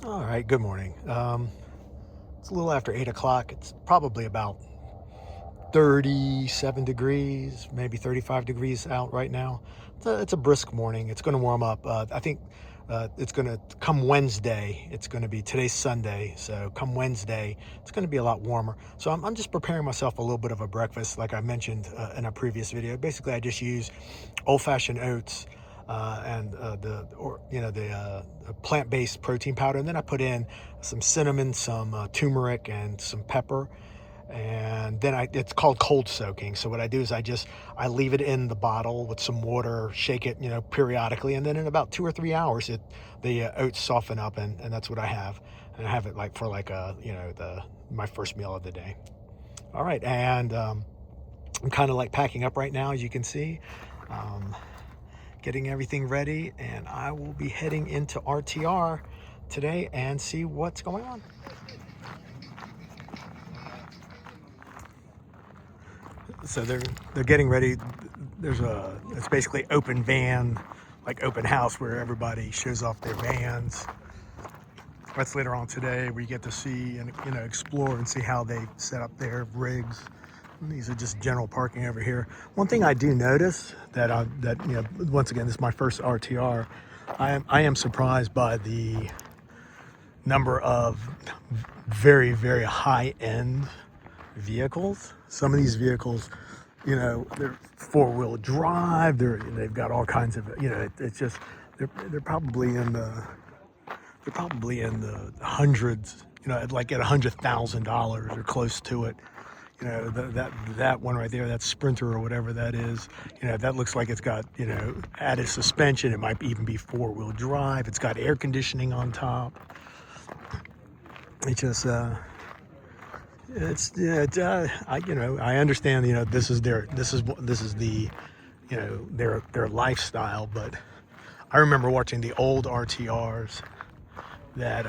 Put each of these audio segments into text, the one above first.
All right, good morning. It's a little after 8 o'clock. It's probably about 37 degrees, maybe 35 degrees out right now. It's a brisk morning. It's going to warm up. I think it's going to come Wednesday. It's going to be today's Sunday. So come Wednesday, it's going to be a lot warmer. So I'm just preparing myself a little bit of a breakfast, like I mentioned in a previous video. Basically, I just use old-fashioned oats and the plant-based protein powder, and then I put in some cinnamon, some turmeric, and some pepper. And then it's called cold soaking. So what I do is I leave it in the bottle with some water, shake it, periodically, and then in about 2 or 3 hours, the oats soften up, and that's what I have. And I have it like for my first meal of the day. All right, and I'm kind of like packing up right now, as you can see, getting everything ready, and I will be heading into RTR today and see what's going on. So they're getting ready. It's basically open van, like open house, where everybody shows off their vans. That's later on today, where you get to see and explore and see how they set up their rigs. And these are just general parking over here. One thing I do notice that once again, this is my first RTR. I am surprised by the number of very, very high-end vehicles. Some of these vehicles, they're four-wheel drive. They've got all kinds of, it's just they're probably in the hundreds, like at $100,000 or close to it. That one right there, that Sprinter or whatever that is, that looks like it's got, added suspension. It might even be four-wheel drive. It's got air conditioning on top. It just, I understand, this is the, their lifestyle, but I remember watching the old RTRs that,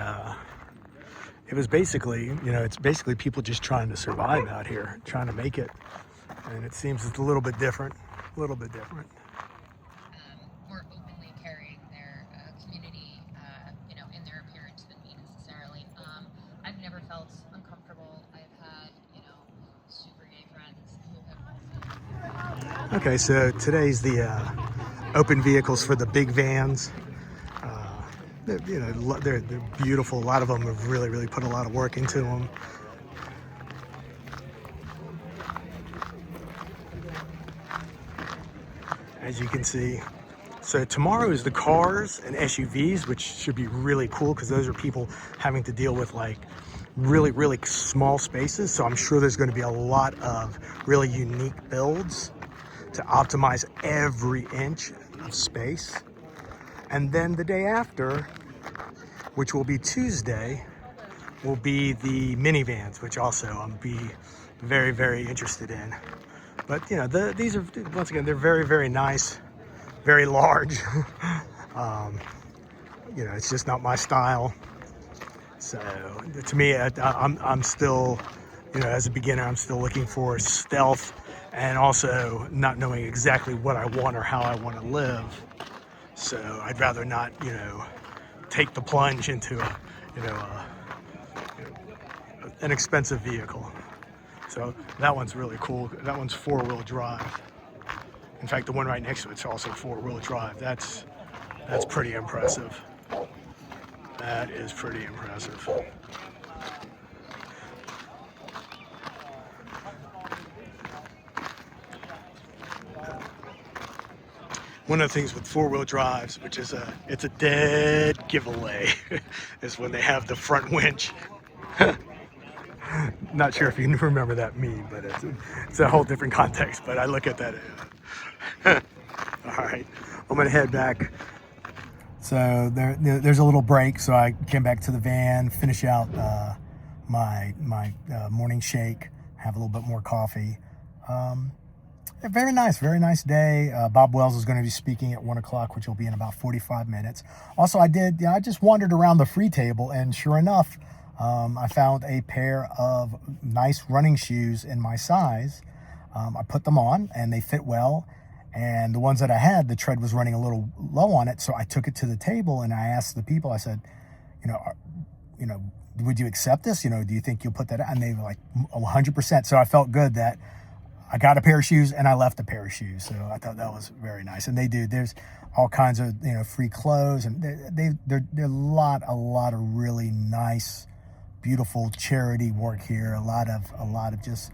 it was basically, it's basically people just trying to survive out here, trying to make it. And it seems it's a little bit different, More openly carrying their community, in their appearance than me necessarily. I've never felt uncomfortable. I've had, super gay friends who have also. Okay, so today's the open vehicles for the big vans. They're beautiful. A lot of them have really, really put a lot of work into them. As you can see. So tomorrow is the cars and SUVs, which should be really cool because those are people having to deal with like really, really small spaces. So I'm sure there's going to be a lot of really unique builds to optimize every inch of space. And then the day after, which will be Tuesday, will be the minivans, which also I'll be very, very interested in. But these are, once again, they're very, very nice, very large. It's just not my style. So to me, I'm still, as a beginner, I'm still looking for stealth and also not knowing exactly what I want or how I want to live. So I'd rather not, take the plunge into an expensive vehicle. So that one's really cool. That one's four-wheel drive. In fact, the one right next to it's also four-wheel drive. That's pretty impressive. That is pretty impressive. One of the things with four-wheel drives, which is it's a dead giveaway, is when they have the front winch. Not sure if you remember that meme, but it's a whole different context. But I look at that. All right, I'm gonna head back. So there's a little break, so I came back to the van, finish out my morning shake, have a little bit more coffee. A very nice day. Bob Wells is going to be speaking at 1 o'clock, which will be in about 45 minutes. Also, I just wandered around the free table, and sure enough, I found a pair of nice running shoes in my size. I put them on, and they fit well. And the ones that I had, the tread was running a little low on it, so I took it to the table, and I asked the people, I said, you know, would you accept this? Do you think you'll put that out? And they were like, 100%. So I felt good that I got a pair of shoes and I left a pair of shoes. So I thought that was very nice. And there's all kinds of, free clothes, and they're a lot of really nice, beautiful charity work here. A lot of just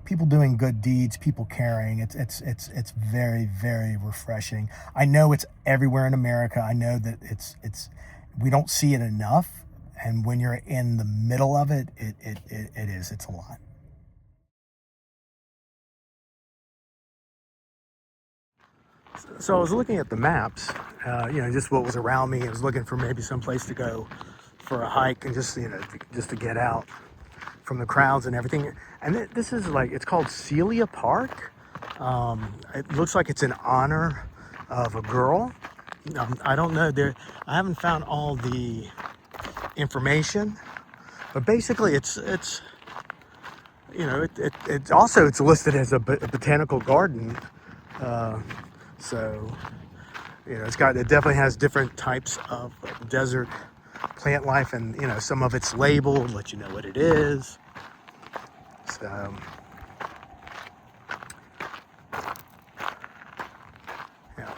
people doing good deeds, people caring. It's very, very refreshing. I know it's everywhere in America. I know that we don't see it enough. And when you're in the middle of it, it's a lot. So I was looking at the maps, just what was around me. I was looking for maybe some place to go for a hike and just to get out from the crowds and everything. And this is it's called Celia Park. It looks like it's in honor of a girl. I don't know. I haven't found all the information, but basically it's also it's listed as a botanical garden. So it definitely has different types of desert plant life, and some of it's labeled, let you know what it is. So yeah.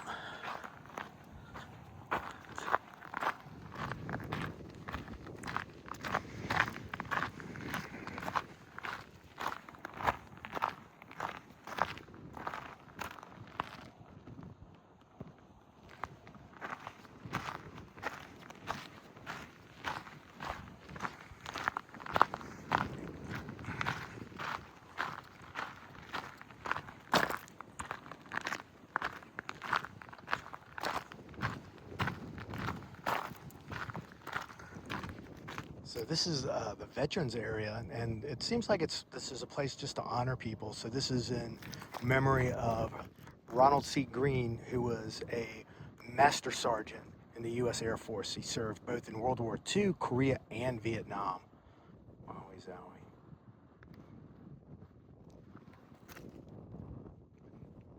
So this is the veterans area, and it seems like this is a place just to honor people. So this is in memory of Ronald C. Green, who was a master sergeant in the US Air Force. He served both in World War II, Korea, and Vietnam. Wowie zowie.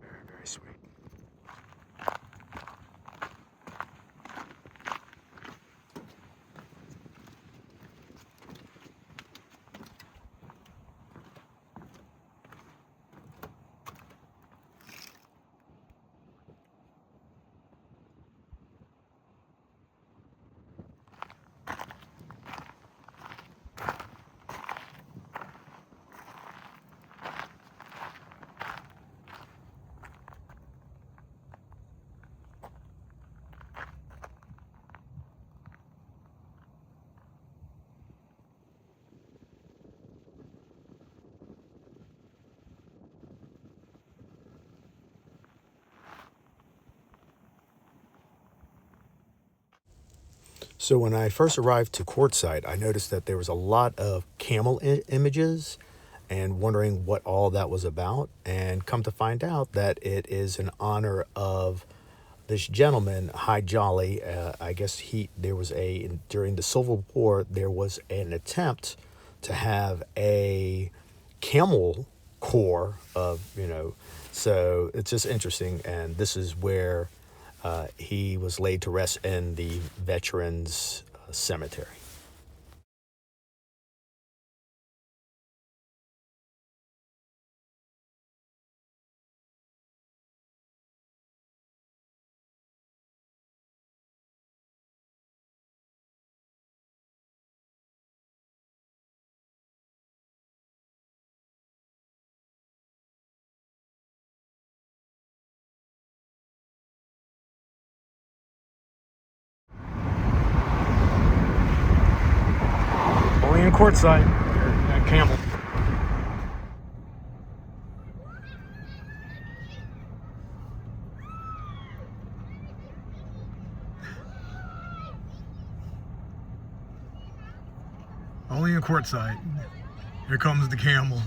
Very, very sweet. So when I first arrived to Quartzsite, I noticed that there was a lot of camel images, and wondering what all that was about, and come to find out that it is in honor of this gentleman, Hi Jolly. I guess during the Civil War, there was an attempt to have a camel corps so it's just interesting. And this is where he was laid to rest in the Veterans Cemetery. Only in Quartzsite, at Camel. Only in Quartzsite. Here comes the camel.